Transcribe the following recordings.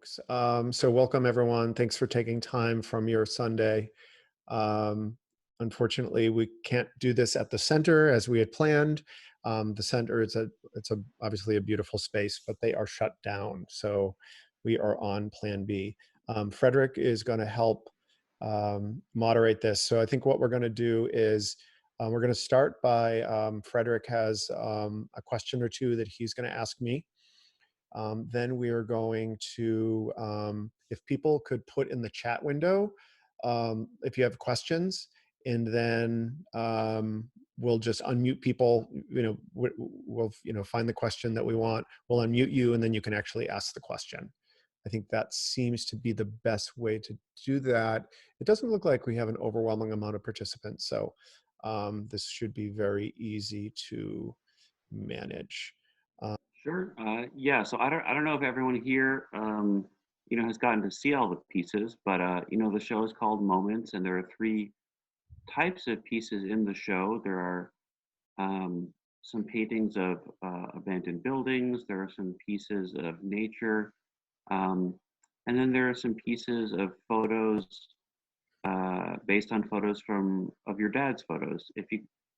folks. So welcome everyone. Thanks for taking time from your Sunday. Um, Unfortunately, we can't do this at the center as we had planned. The center it's obviously a beautiful space, but they are shut down. So we are on Plan B. Frederick is going to help moderate this. So I think what we're going to do is we're going to start by Frederick has a question or two that he's going to ask me. Then we are going to, if people could put in the chat window, if you have questions, and then we'll just unmute people. We'll find the question that we want. We'll unmute you, and then you can actually ask the question. I think that seems to be the best way to do that. It doesn't look like we have an overwhelming amount of participants, so this should be very easy to manage. Sure. Yeah. So I don't know if everyone here, has gotten to see all the pieces, but the show is called Moments, and there are three types of pieces in the show. There are some paintings of abandoned buildings. There are some pieces of nature, um, and then there are some pieces of photos based on photos of your dad's photos. Do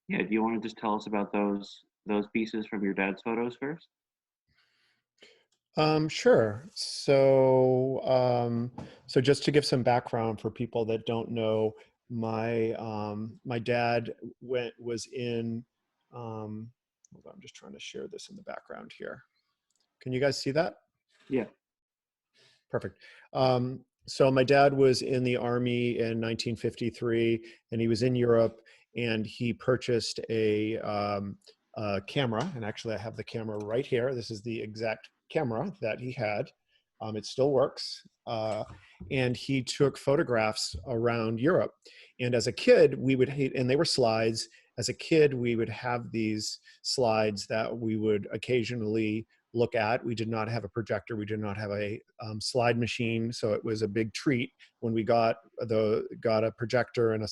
you want to just tell us about those pieces from your dad's photos first? Sure. So just to give some background for people that don't know, my dad was in, hold on, I'm just trying to share this in the background here. Can you guys see that? Yeah. Perfect. So my dad was in the Army in 1953, and he was in Europe, and he purchased a camera. And actually, I have the camera right here. This is the exact camera that he had. It still works. And he took photographs around Europe. And as a kid, and they were slides. As a kid, we would have these slides that we would occasionally look at. We did not have a projector. We did not have a slide machine, so it was a big treat when we got a projector and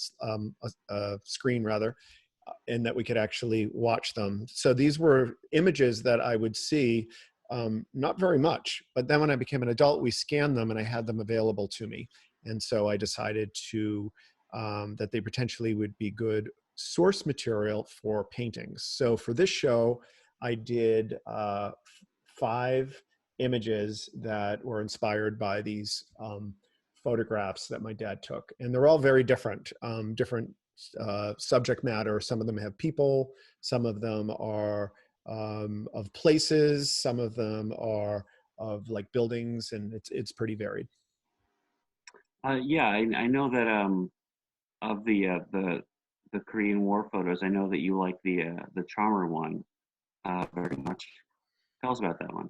a screen rather, and that we could actually watch them. So these were images that I would see, not very much, but then when I became an adult, we scanned them and I had them available to me. And so I decided that they potentially would be good source material for paintings. So for this show, I did 5 images that were inspired by these photographs that my dad took. And they're all very different, different subject matter. Some of them have people, some of them are of places, some of them are of like buildings, and it's pretty varied. Yeah, I know that of the Korean War photos, I know that you like the Charmer one very much. Tell us about that one.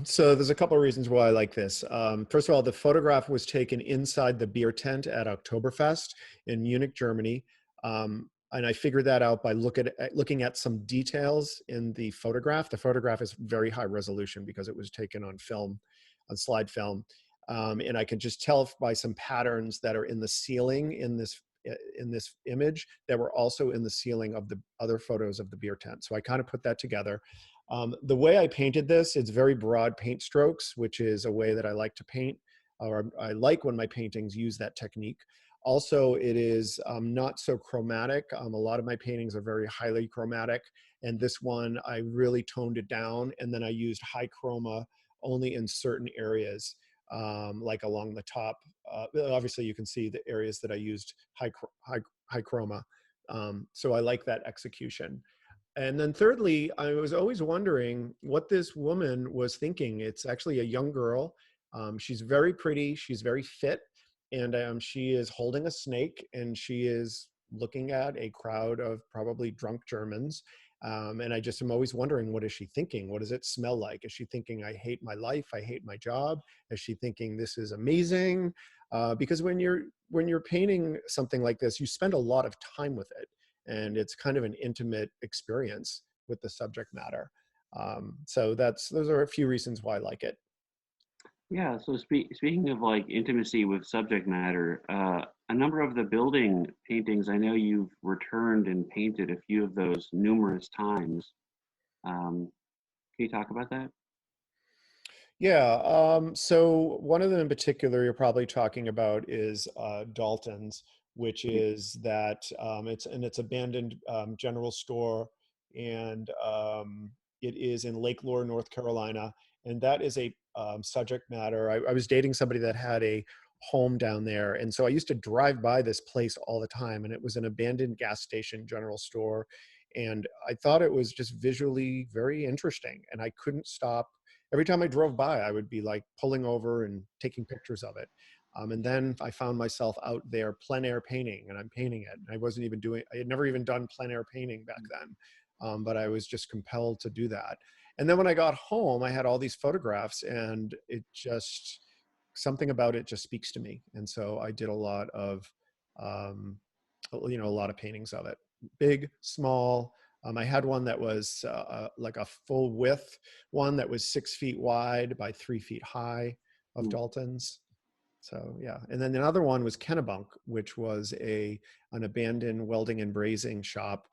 So there's a couple of reasons why I like this. First of all, the photograph was taken inside the beer tent at Oktoberfest in Munich, Germany. And I figured that out by looking at some details in the photograph. The photograph is very high resolution because it was taken on film, on slide film. And I can just tell by some patterns that are in the ceiling in this image that were also in the ceiling of the other photos of the beer tent. So I kind of put that together. The way I painted this, it's very broad paint strokes, which is a way that I like to paint, or I like when my paintings use that technique. Also, it is not so chromatic. A lot of my paintings are very highly chromatic, and this one, I really toned it down, and then I used high chroma only in certain areas, like along the top. Obviously, you can see the areas that I used high chroma. So I like that execution. And then thirdly, I was always wondering what this woman was thinking. It's actually a young girl. She's very pretty. She's very fit. And she is holding a snake, and she is looking at a crowd of probably drunk Germans. And I just am always wondering, what is she thinking? What does it smell like? Is she thinking, I hate my life, I hate my job? Is she thinking, this is amazing? Because when you're painting something like this, you spend a lot of time with it, and it's kind of an intimate experience with the subject matter. So those are a few reasons why I like it. Yeah, so speaking of like intimacy with subject matter, a number of the building paintings, I know you've returned and painted a few of those numerous times. Can you talk about that? Yeah. So one of them in particular you're probably talking about is Dalton's, which Yeah. is that it's abandoned general store, and it is in Lake Lure, North Carolina, and that is a subject matter. I was dating somebody that had a home down there, and so I used to drive by this place all the time, and it was an abandoned gas station general store, and I thought it was just visually very interesting, and I couldn't stop. Every time I drove by, I would be like pulling over and taking pictures of it. And then I found myself out there plein air painting, and I'm painting it. I wasn't even doing, I had never even done plein air painting back then, but I was just compelled to do that. And then when I got home, I had all these photographs, and it just, something about it just speaks to me. And so I did a lot of, um, a lot of paintings of it, big, small. I had one that was like a full width one that was 6 feet wide by 3 feet high of Mm, Dalton's. So yeah, and then another one was Kennebunk, which was an abandoned welding and brazing shop.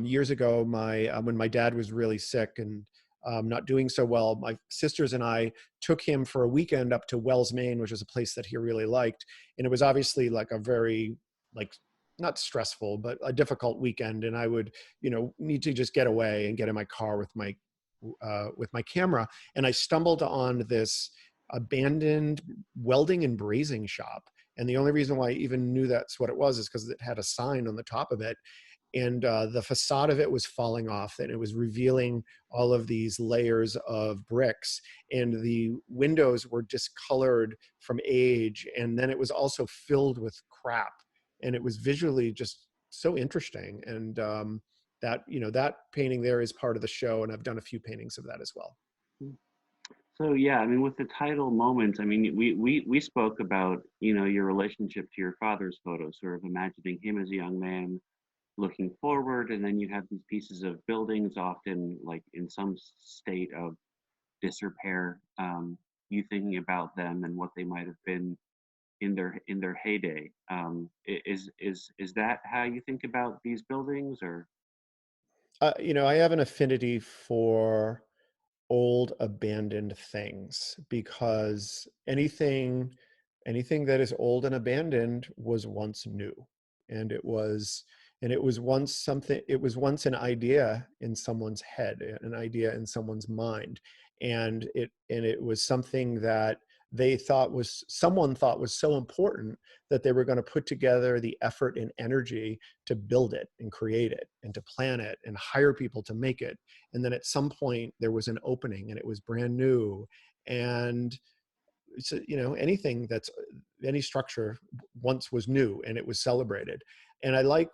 Years ago, my when my dad was really sick and not doing so well, my sisters and I took him for a weekend up to Wells, Maine, which is a place that he really liked, and it was obviously like a very like not stressful but a difficult weekend, and I would need to just get away and get in my car with my camera, and I stumbled on this abandoned welding and brazing shop. And the only reason why I even knew that's what it was is because it had a sign on the top of it. And the facade of it was falling off, and it was revealing all of these layers of bricks. And the windows were discolored from age. And then it was also filled with crap. And it was visually just so interesting. And that painting there is part of the show. And I've done a few paintings of that as well. mm. So yeah, I mean, with the title "Moments," I mean, we spoke about your relationship to your father's photos, sort of imagining him as a young man looking forward, and then you have these pieces of buildings, often like in some state of disrepair. You thinking about them and what they might have been in their heyday. Is that how you think about these buildings, or? I have an affinity for old abandoned things because anything that is old and abandoned was once new, and it was once something, it was once an idea in someone's head, an idea in someone's mind, and it was something that someone thought was so important that they were going to put together the effort and energy to build it and create it and to plan it and hire people to make it. And then at some point there was an opening and it was brand new. And so, anything that's any structure once was new and it was celebrated. And I like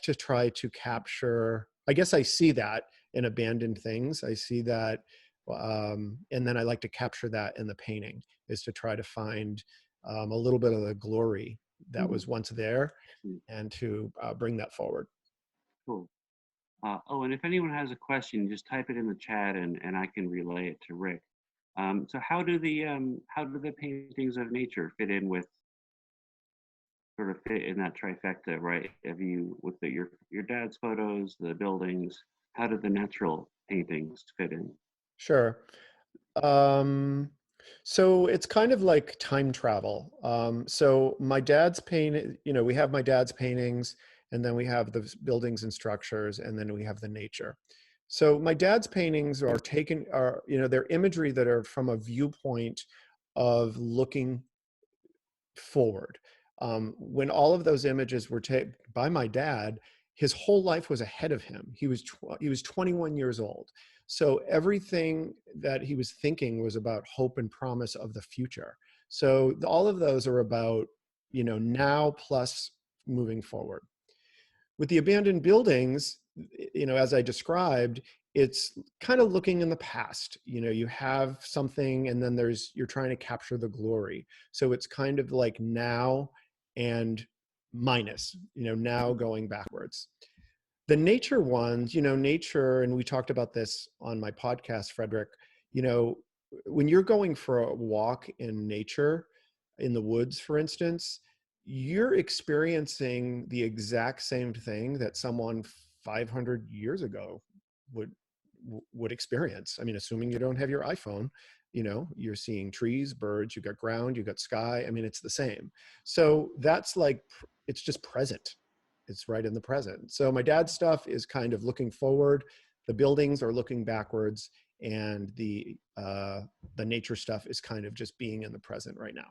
to try to capture, I guess I see that in abandoned things. I see that, and then I like to capture that in the painting, is to try to find a little bit of the glory that Mhm. was once there, Mm, and to bring that forward. cool. Oh, and if anyone has a question, just type it in the chat, and I can relay it to Rick. So how do the paintings of nature fit in with sort of fit in that trifecta, right? Have you with your dad's photos, the buildings, how do the natural paintings fit in? Sure. Um, so it's kind of like time travel. So my dad's paint, we have my dad's paintings, and then we have the buildings and structures, and then we have the nature. So my dad's paintings they're imagery that are from a viewpoint of looking forward. When all of those images were taken by my dad, his whole life was ahead of him. He was 21 years old. So everything that he was thinking was about hope and promise of the future. So all of those are about, now plus moving forward. With the abandoned buildings, as I described, it's kind of looking in the past. You have something, and then you're trying to capture the glory. So it's kind of like now and minus, now going backwards. The nature ones, nature, and we talked about this on my podcast, Frederick, you know, when you're going for a walk in nature, in the woods, for instance, you're experiencing the exact same thing that someone 500 years ago would would experience. I mean, assuming you don't have your iPhone, you're seeing trees, birds, you got ground, you got sky. I mean, it's the same. So that's like, it's just present. It's right in the present. So my dad's stuff is kind of looking forward. The buildings are looking backwards, and the nature stuff is kind of just being in the present right now.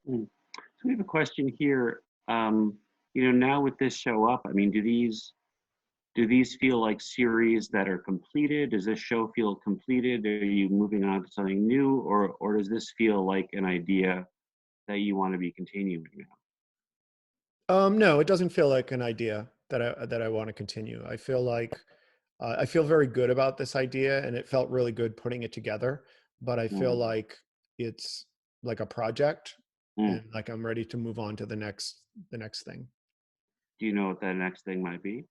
Mm. So we have a question here. Now with this show up, I mean, do these feel like series that are completed? Does this show feel completed? Are you moving on to something new, or does this feel like an idea that you want to be continuing now? No, it doesn't feel like an idea that I want to continue. I feel like I feel very good about this idea, and it felt really good putting it together. But I feel Mm, like it's like a project, mm. and like I'm ready to move on to the next thing. Do you know what that next thing might be?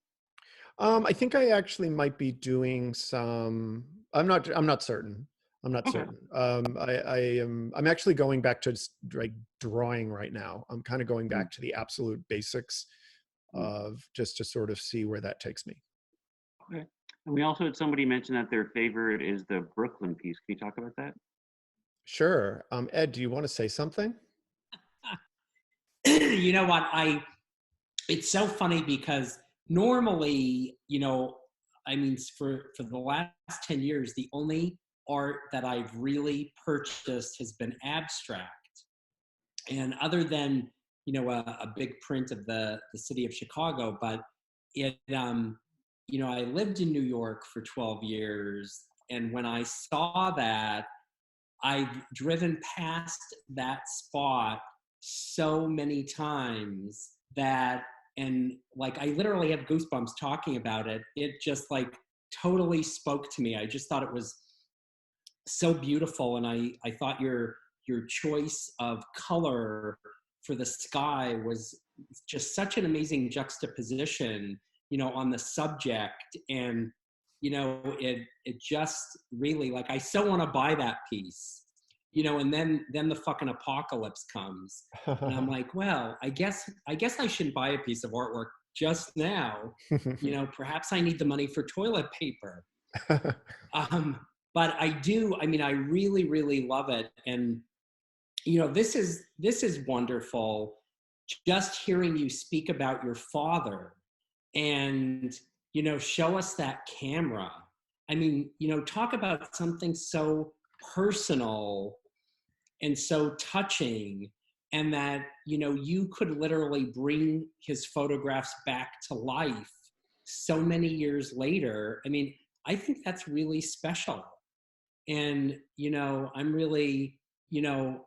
I think I actually might be doing some. I'm not certain. I'm not Okay. certain. I'm actually going back to just like drawing right now. I'm kind of going Mm, back to the absolute basics mm. of just to sort of see where that takes me. Okay. And we also had somebody mention that their favorite is the Brooklyn piece. Can you talk about that? Sure. Ed, do you want to say something? You know what? It's so funny because normally, I mean, for the last 10 years, the only art that I've really purchased has been abstract. And other than, a big print of the city of Chicago, but I lived in New York for 12 years. And when I saw that, I've driven past that spot so many times that, and like, I literally have goosebumps talking about it. It just like totally spoke to me. I just thought it was so beautiful. And I thought your choice of color for the sky was just such an amazing juxtaposition, on the subject. And, it just really, like, I so want to buy that piece, and then the fucking apocalypse comes. And I'm like, well, I guess I shouldn't buy a piece of artwork just now. Perhaps I need the money for toilet paper. Um, but I do, I mean, I really, really love it. And, this is wonderful. Just hearing you speak about your father and, show us that camera. I mean, talk about something so personal and so touching, and that, you could literally bring his photographs back to life so many years later. I mean, I think that's really special. And, I'm really,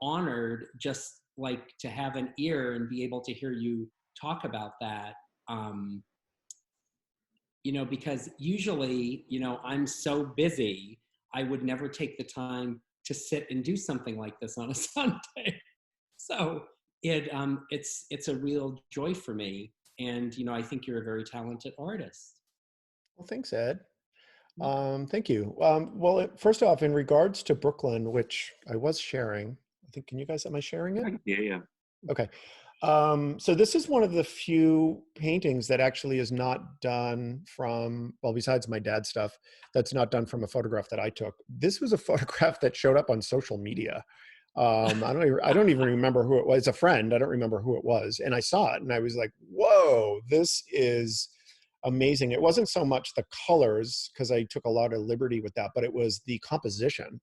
honored just like to have an ear and be able to hear you talk about that. um, because usually, I'm so busy, I would never take the time to sit and do something like this on a Sunday. So it's a real joy for me. And, I think you're a very talented artist. Well, thanks, Ed. Thank you. Well, first off, in regards to Brooklyn, which I was sharing, I think, can you guys, am I sharing it? Yeah, yeah. Okay. So this is one of the few paintings that actually is not done from, well, besides my dad's stuff, that's not done from a photograph that I took. This was a photograph that showed up on social media. I don't even remember who it was. A friend. I don't remember who it was. And I saw it and I was like, whoa, this is amazing. It wasn't so much the colors, because I took a lot of liberty with that, but it was the composition.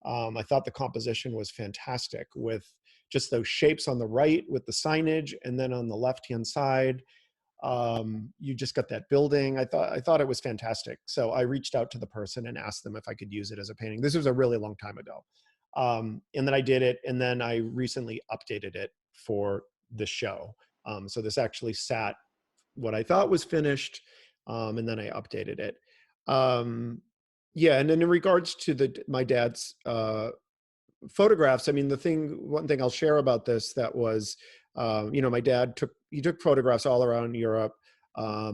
I thought the composition was fantastic, with just those shapes on the right with the signage, and then on the left-hand side, you just got that building. I thought it was fantastic. So I reached out to the person and asked them if I could use it as a painting. This was a really long time ago. And then I did it, and then I recently updated it for the show. So this actually sat what I thought was finished, and then I updated it. Yeah, and then in regards to my dad's photographs, I mean, one thing I'll share about this that was, my dad took photographs all around Europe. I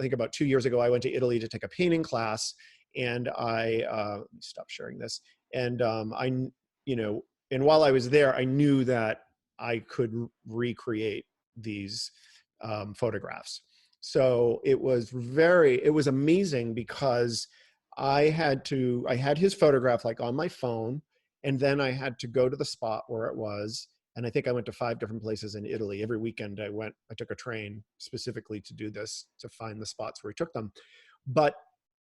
think about 2 years ago, I went to Italy to take a painting class, and let me stop sharing this. And and while I was there, I knew that I could recreate these photographs. So it was amazing, because I had his photograph like on my phone, and then I had to go to the spot where it was. And I think I went to 5 different places in Italy. Every weekend I took a train specifically to do this, to find the spots where he took them. But,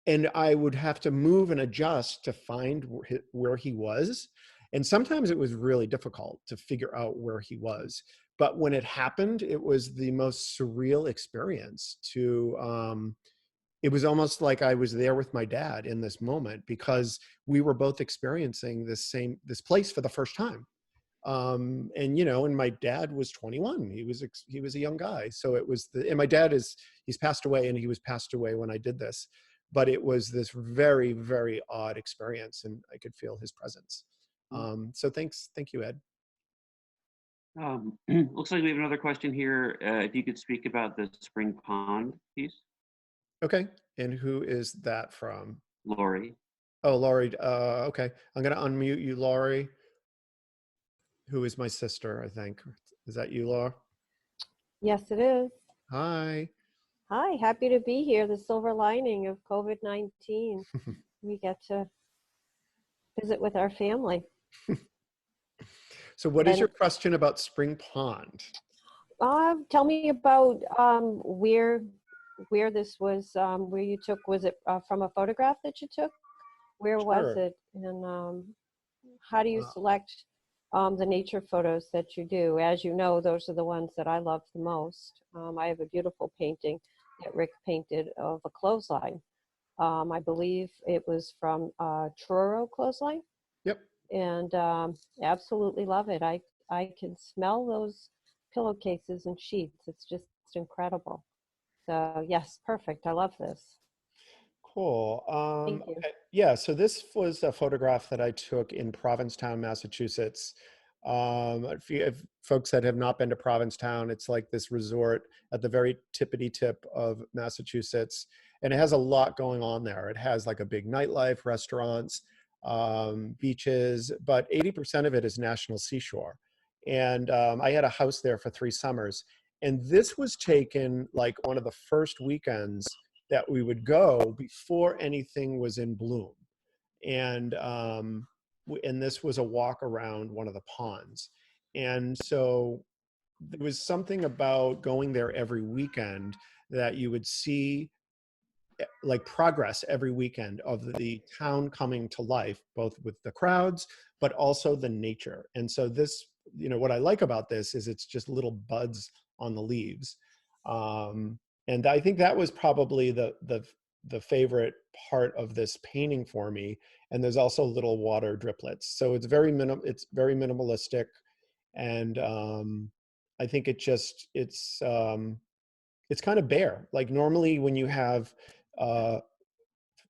and I would have to move and adjust to find where he was. And sometimes it was really difficult to figure out where he was. But when it happened, it was the most surreal experience it was almost like I was there with my dad in this moment, because we were both experiencing this place for the first time. And and my dad was 21. He was a young guy. So it was and my dad he's passed away, and he was passed away when I did this, but it was this very, very odd experience, and I could feel his presence. So thank you, Ed. Looks like we have another question here. If you could speak about the spring pond piece, Okay. And who is that from? Lori. Oh, Laurie. Okay. I'm going to unmute you, Laurie, who is my sister, I think. Is that you, Laura? Yes, it is. Hi. Hi, happy to be here. The silver lining of COVID-19. We get to visit with our family. So what is And your question about Spring Pond? tell me about where this was, where you took, was it from a photograph that you took? Where was Sure. it? And how do you Uh, select the nature photos that you do? As you know, those are the ones that I love the most. I have a beautiful painting that Rick painted of a clothesline. I believe it was from Truro Clothesline, Yep. and absolutely love it. I can smell those pillowcases and sheets. It's just incredible. So yes, perfect. I love this. Cool. Thank you. Okay. Yeah, so this was a photograph that I took in Provincetown, Massachusetts. If folks that have not been to Provincetown, it's like this resort at the very tippity tip of Massachusetts, and it has a lot going on there. It has like a big nightlife, restaurants, beaches, but 80% of it is national seashore. And I had a house there for 3 summers, and this was taken like one of the first weekends that we would go before anything was in bloom. And and this was a walk around one of the ponds. And so there was something about going there every weekend that you would see like progress every weekend of the town coming to life, both with the crowds, but also the nature. And so this, what I like about this is it's just little buds on the leaves. And I think that was probably the favorite part of this painting for me. And there's also little water driplets. So it's very minimalistic. And I think it's kind of bare. Like normally when you have uh,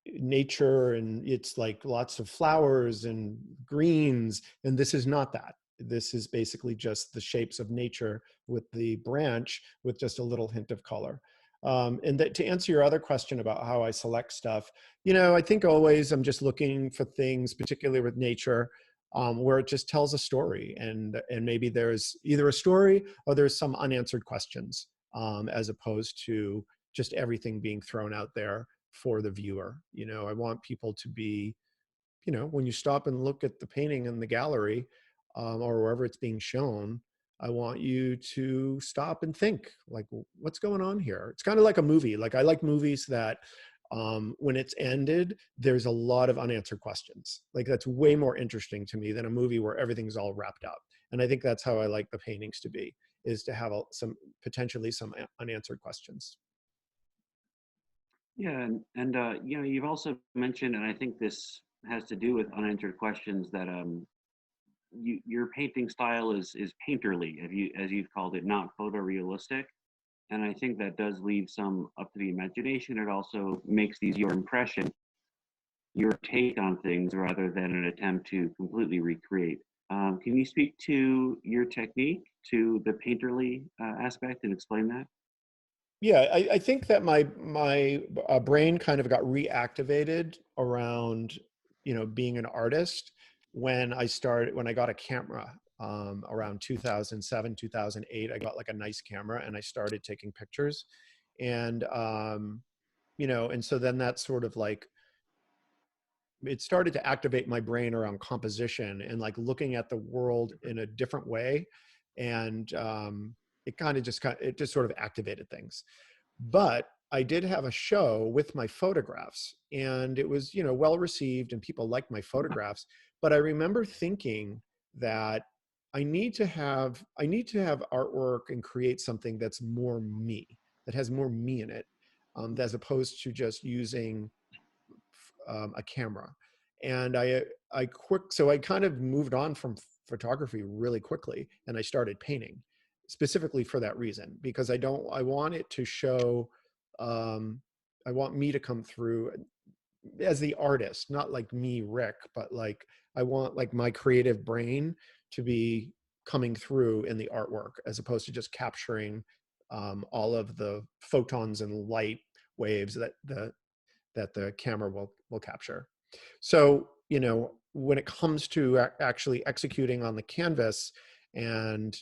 nature and it's like lots of flowers and greens, and this is not that. This is basically just the shapes of nature with the branch with just a little hint of color. And that, to answer your other question about how I select stuff, I think always I'm just looking for things, particularly with nature, where it just tells a story, and maybe there's either a story or there's some unanswered questions, as opposed to just everything being thrown out there for the viewer. I want people to be, when you stop and look at the painting in the gallery, or wherever it's being shown, I want you to stop and think, like, what's going on here? It's kind of like a movie. Like, I like movies that when it's ended, there's a lot of unanswered questions. Like, that's way more interesting to me than a movie where everything's all wrapped up. And I think that's how I like the paintings to be, is to have potentially some unanswered questions. Yeah, and you've also mentioned, and I think this has to do with unanswered questions, that your painting style is painterly, as you've called it, not photorealistic. And I think that does leave some up to the imagination. It also makes these your impression, your take on things, rather than an attempt to completely recreate. Can you speak to your technique, to the painterly aspect, and explain that? Yeah, I think that my brain kind of got reactivated around, being an artist when I got a camera, around 2007, 2008. I got like a nice camera and I started taking pictures, and and so then that sort of like it started to activate my brain around composition and like looking at the world in a different way. And it just sort of activated things. But I did have a show with my photographs, and it was, well received and people liked my photographs. But I remember thinking that I need to have artwork and create something that's more me, that has more me in it, as opposed to just using a camera. And so I kind of moved on from photography really quickly, and I started painting specifically for that reason, because I want it to show, I want me to come through as the artist, not like me, Rick, but like, I want like my creative brain to be coming through in the artwork, as opposed to just capturing all of the photons and light waves that the camera will capture. So, when it comes to actually executing on the canvas and,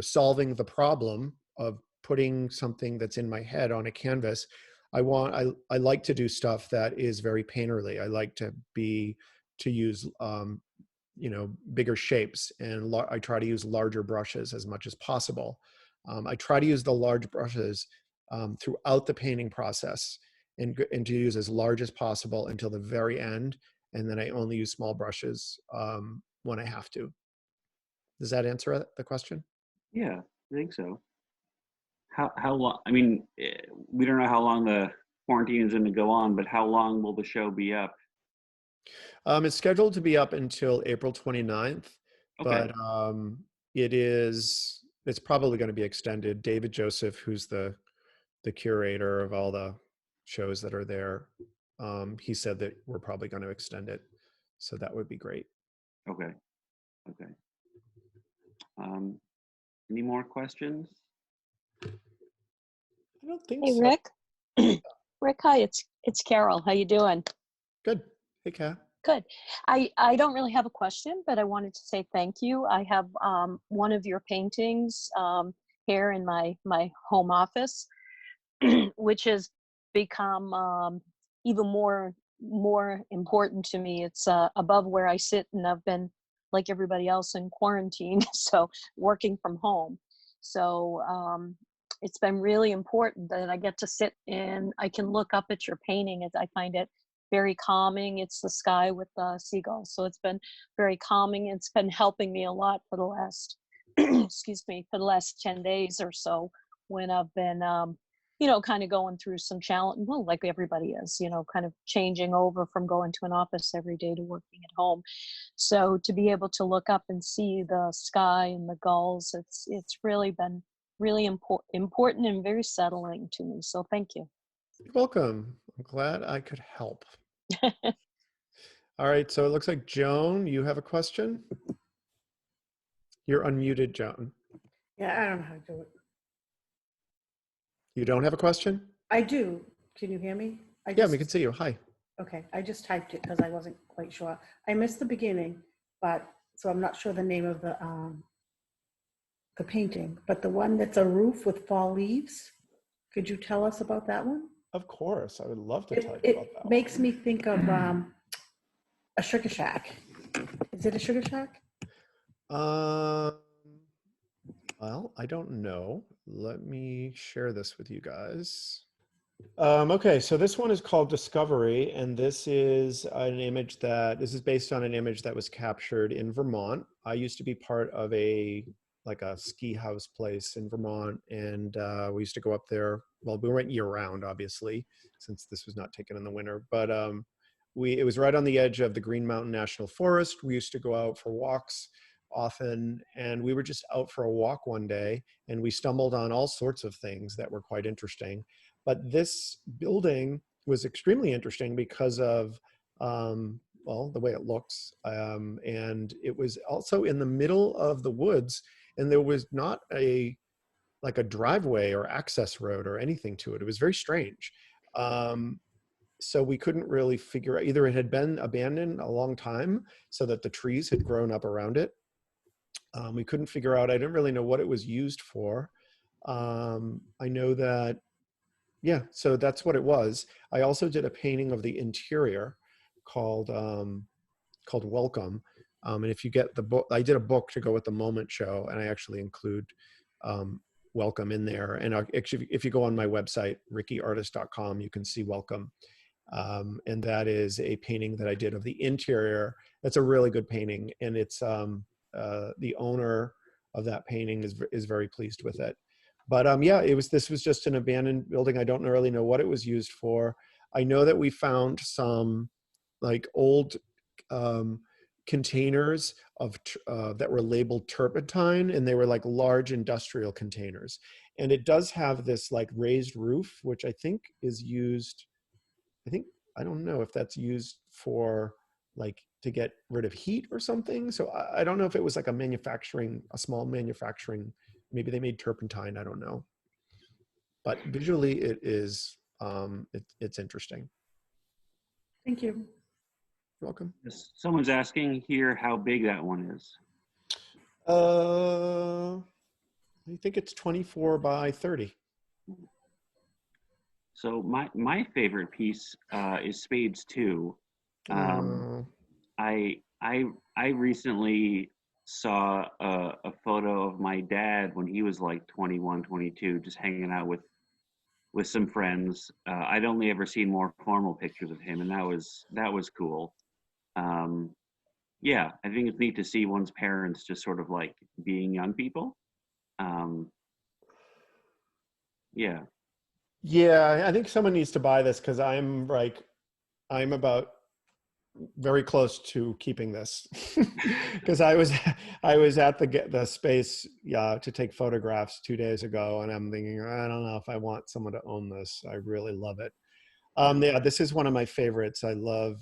solving the problem of putting something that's in my head on a canvas, I like to do stuff that is very painterly. I like to use, bigger shapes, and I try to use larger brushes as much as possible. I try to use the large brushes throughout the painting process, and to use as large as possible until the very end. And then I only use small brushes when I have to. Does that answer the question? Yeah, I think so. How long? I mean, we don't know how long the quarantine is going to go on, but how long will the show be up? It's scheduled to be up until April 29th, Okay. but it's probably going to be extended. David Joseph, who's the curator of all the shows that are there, he said that we're probably going to extend it, so that would be great. Okay. Okay. Any more questions? I don't think Hey, so. Rick. Rick, hi, it's Carol. How you doing? Good. Hey, Kat. Good. I don't really have a question, but I wanted to say thank you. I have one of your paintings here in my home office, which has become even more important to me. It's above where I sit, and I've been, like everybody else, in quarantine, so working from home. So it's been really important that I get to sit and I can look up at your painting. I find it very calming. It's the sky with the seagulls, so it's been very calming. It's been helping me a lot for the last excuse me, for the last 10 days or so, when I've been kind of going through some challenge, well, like everybody is, kind of changing over from going to an office every day to working at home. So to be able to look up and see the sky and the gulls, it's really been really important and very settling to me. So thank you. You're welcome. I'm glad I could help. All right, so it looks like Joan, you have a question? You're unmuted, Joan. Yeah, I don't know how to do it. You don't have a question? I do. Can you hear me? Yeah, we can see you. Hi. Okay, I just typed it because I wasn't quite sure. I missed the beginning, but so I'm not sure the name of the painting. But the one that's a roof with fall leaves. Could you tell us about that one? Of course, I would love to tell you It about that. makes me think of a sugar shack. Is it a sugar shack? Well, I don't know. Let me share this with you guys. Okay, so this one is called Discovery, and this is based on an image that was captured in Vermont. I used to be part of a ski house place in Vermont, and we used to go up there. Well, we went year round, obviously, since this was not taken in the winter, but it was right on the edge of the Green Mountain National Forest. We used to go out for walks often, and we were just out for a walk one day, and we stumbled on all sorts of things that were quite interesting. But this building was extremely interesting because of, the way it looks. And it was also in the middle of the woods, and there was not a driveway or access road or anything to it. It was very strange. So we couldn't really figure out, either it had been abandoned a long time so that the trees had grown up around it. We couldn't figure out, I didn't really know what it was used for. I know that, yeah, so that's what it was. I also did a painting of the interior, called called Welcome. And if you get the book, I did a book to go with the Moment show, and I actually include Welcome in there. And actually, if you go on my website, rickyartist.com, you can see Welcome. And that is a painting that I did of the interior. That's a really good painting, and it's the owner of that painting is very pleased with it. But yeah, this was just an abandoned building. I don't really know what it was used for. I know that we found some like old containers of that were labeled turpentine, and they were like large industrial containers. And it does have this like raised roof, which I think is used. I don't know if that's used for like to get rid of heat or something. So I don't know if it was like a small manufacturing, maybe they made turpentine, I don't know. But visually it is, it's interesting. Thank you. You're welcome. Someone's asking here how big that one is. I think it's 24 by 30. So my favorite piece is Spades 2. I recently saw a photo of my dad when he was like 21, 22, just hanging out with some friends. I'd only ever seen more formal pictures of him, and that was cool. Yeah, I think it's neat to see one's parents just sort of like being young people. Yeah. Yeah, I think someone needs to buy this because I'm about very close to keeping this because I was at the space to take photographs 2 days ago, and I'm thinking, I don't know if I want someone to own this. I really love it. Yeah, this is one of my favorites. I love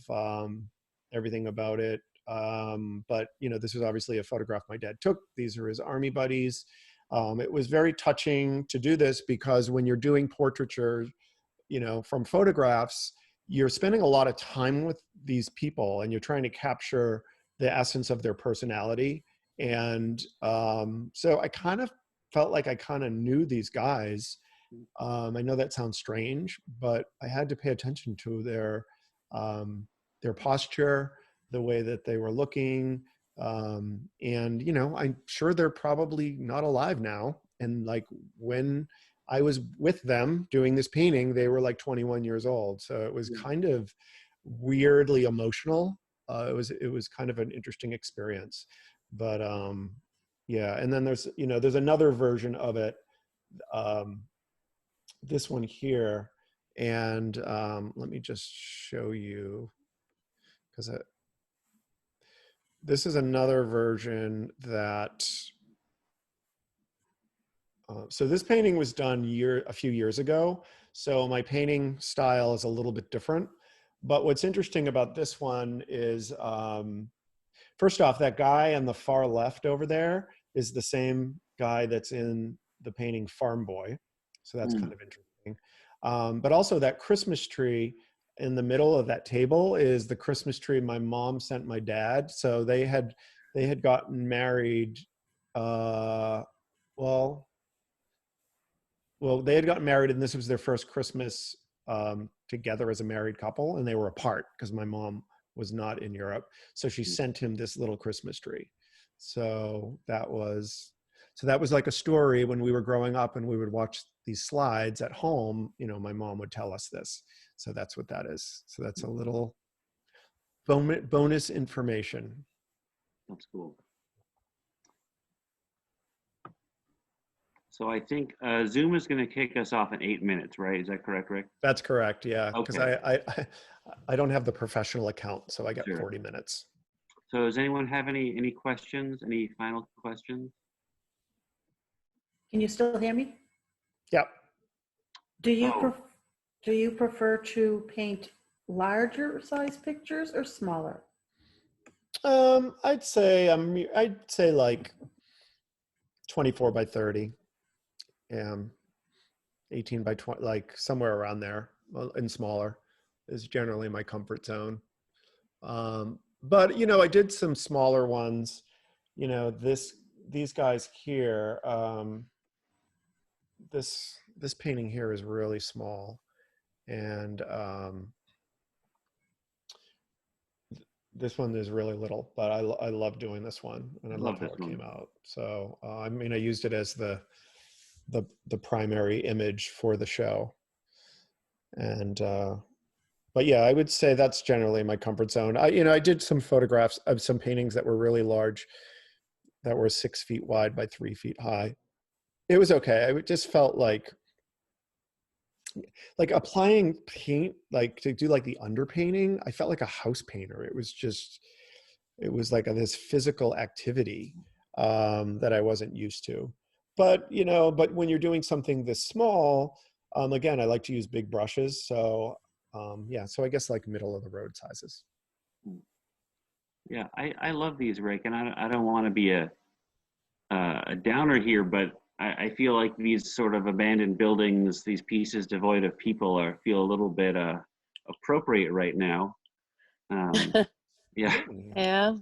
everything about it. But this was obviously a photograph my dad took. These are his army buddies. It was very touching to do this because when you're doing portraiture, from photographs, you're spending a lot of time with these people and you're trying to capture the essence of their personality. And so I kind of felt like I kind of knew these guys. I know that sounds strange, but I had to pay attention to their posture, the way that they were looking. And, I'm sure they're probably not alive now. And like when I was with them doing this painting, they were like 21 years old. So it was kind of weirdly emotional. It was kind of an interesting experience, but yeah. And then there's another version of it. This one here. And let me just show you, because this is another version that, so this painting was done a few years ago. So my painting style is a little bit different. But what's interesting about this one is, first off, that guy on the far left over there is the same guy that's in the painting Farm Boy. So that's kind of interesting. But also that Christmas tree in the middle of that table is the Christmas tree my mom sent my dad. So they had gotten married. Well, they had gotten married, and this was their first Christmas together as a married couple, and they were apart because my mom was not in Europe. So she sent him this little Christmas tree. So that was like a story when we were growing up and we would watch these slides at home. My mom would tell us this. So that's what that is. So that's a little bonus information. That's cool. So I think Zoom is going to kick us off in 8 minutes, right? Is that correct, Rick? That's correct. Yeah, because Okay. I don't have the professional account, so I got Sure. 40 minutes. So does anyone have any questions? Any final questions? Can you still hear me? Yep. Do you prefer to paint larger size pictures or smaller? I'd say like 24 by 30, 18 by 20, like somewhere around there, and smaller is generally my comfort zone. But I did some smaller ones. These guys here. This painting here is really small, and This one is really little, but I love doing this one, and I love how this it one. came out. So I mean, I used it as the primary image for the show, and but yeah, I would say that's generally my comfort zone. I did some photographs of some paintings that were really large, that were 6 feet wide by 3 feet high. It was okay. I just felt like applying paint, like to do like the underpainting. I felt like a house painter. It was like this physical activity that I wasn't used to. But but when you're doing something this small, again, I like to use big brushes. So yeah, so I guess like middle of the road sizes. Yeah, I love these, Rick, and I don't want to be a downer here, but I feel like these sort of abandoned buildings, these pieces devoid of people, feel a little bit appropriate right now. Yeah. Yeah.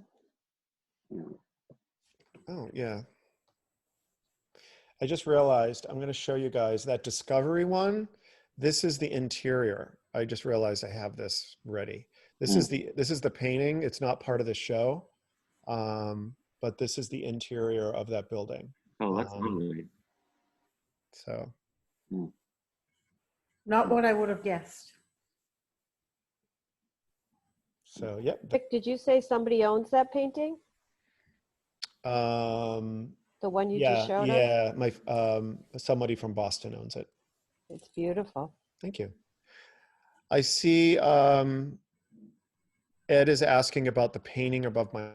Oh yeah. I just realized I'm going to show you guys that Discovery one. This is the interior. I just realized I have this ready. This is the painting. It's not part of the show, but this is the interior of that building. Oh, that's lovely. So. Not what I would have guessed. So yep. Rick, did you say somebody owns that painting? The one you just showed us? Yeah, my somebody from Boston owns it. It's beautiful. Thank you. I see Ed is asking about the painting above my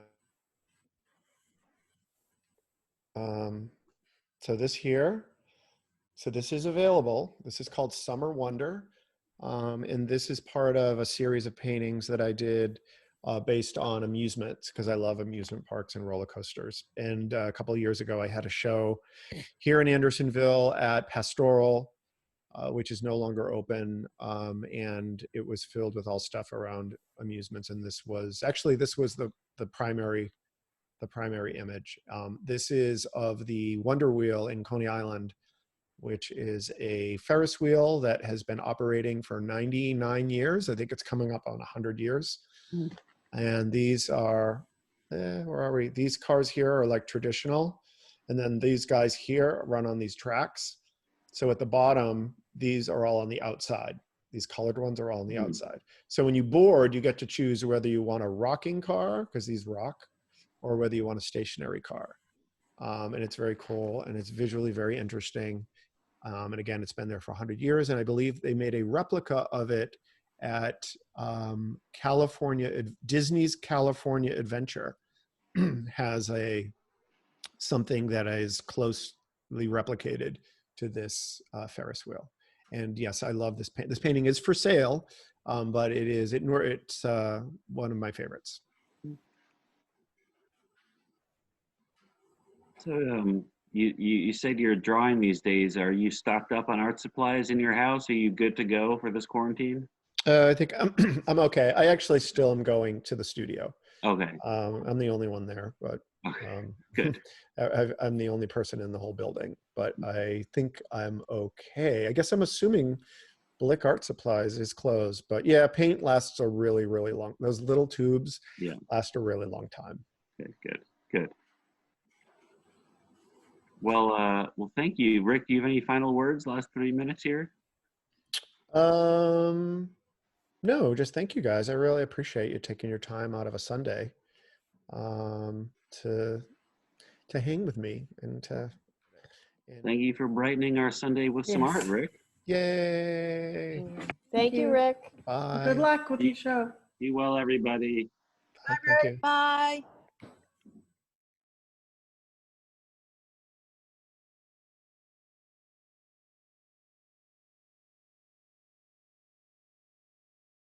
so this here. So this is available. This is called Summer Wonder. And this is part of a series of paintings that I did based on amusements, because I love amusement parks and roller coasters. And a couple of years ago, I had a show here in Andersonville at Pastoral, which is no longer open. And it was filled with all stuff around amusements. And this was the primary image. This is of the Wonder Wheel in Coney Island, which is a Ferris wheel that has been operating for 99 years. I think it's coming up on 100 years. And these are, where are we? These cars here are like traditional. And then these guys here run on these tracks. So at the bottom, these are all on the outside. These colored ones are all on the outside. So when you board, you get to choose whether you want a rocking car, because these rock, or whether you want a stationary car. And it's very cool, and it's visually very interesting. And again, it's been there for 100 years. And I believe they made a replica of it at Disney's California Adventure has something that is closely replicated to this Ferris wheel. And yes, I love this painting. This painting is for sale, but it's one of my favorites. So you said you're drawing these days. Are you stocked up on art supplies in your house? Are you good to go for this quarantine? I think I'm okay. I actually still am going to the studio. Okay. I'm the only one there, but Good. I'm the only person in the whole building, but I think I'm okay. I guess I'm assuming Blick Art Supplies is closed, but yeah, paint lasts a really, really long. Those little tubes last a really long time. Good. Well, thank you, Rick. Do you have any final words? Last 3 minutes here. No, just thank you guys. I really appreciate you taking your time out of a Sunday to hang with me and thank you for brightening our Sunday with some art, Rick. Yay! Thank you, Rick. Bye. Good luck with your show. Be well, everybody. Thank you. Bye.